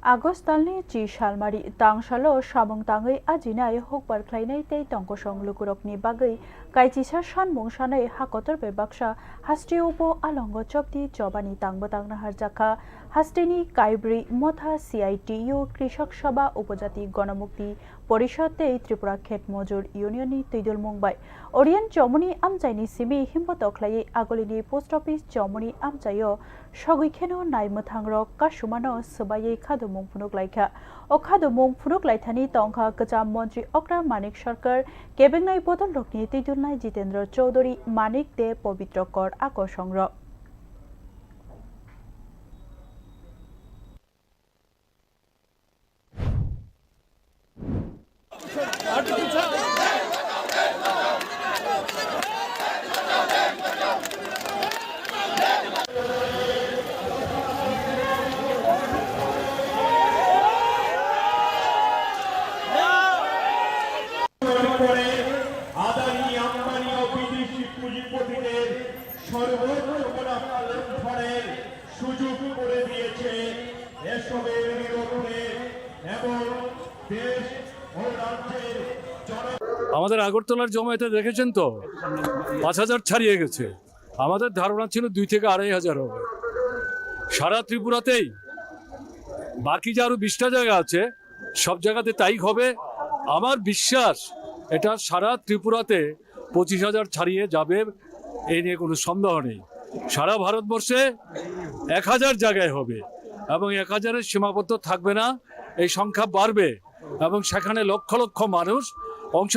Agos talni chi shalmari tang shalo shamong tangai ajinai hokbar khlainai tei tongko songlugurokni bagai kaitisa shanmung shanai hakotor bebaksha hasti upo alongo chopdi jobani tangbatangna harjaka hastini kaibri motha CITU কৃষক সভা উপজাতি গণমুক্তি পরিষদ তেই ত্রিপুরা ক্ষেত মজুর ইউনিয়নি তৈদুল মুম্বাই ওরিয়ান চমনি আমচাইনি সিমি হিম্বতখলাই আগলিনি পোস্ট অফিস চমনি আমচাইও সগুইখেনো নাইমথাংরক কাসুমানো সবাইयै খাদুমুং ফুনুকলাইখা ও খাদুমুং ফুনুকলাইথানি তংখা গজাম মন্ত্রী অক্রা মানিক সরকার কেবেংনাই বদল রকনি তৈদুলনাই জিতেন্দ্র চৌধুরী মানিক দে পবিত্র কর আকর্ষংর সুযোগ করে দিয়েছে এসবের বিরুদ্ধে এবং দেশ ও রাজ্যের আমাদের আগরতলার জমায়েতে দেখেছেন তো ৫,০০০ ছাড়িয়ে গেছে। আমাদের ধারণা ছিল ২ থেকে ২,৫০০ হবে সারা ত্রিপুরাতেই। বাকি যে আরো ২০টা জায়গা আছে সব জায়গাতে তাই হবে। আমার বিশ্বাস এটা সারা ত্রিপুরাতে ২৫,০০০ ছাড়িয়ে যাবে, এই নিয়ে কোনো সন্দেহ নেই। সারা ভারতবর্ষে ১,০০০ জায়গায় হবে এবং ১,০০০-এর সীমাবদ্ধ থাকবে না, এই সংখ্যা বাড়বে এবং সেখানে লক্ষ লক্ষ মানুষ অংশ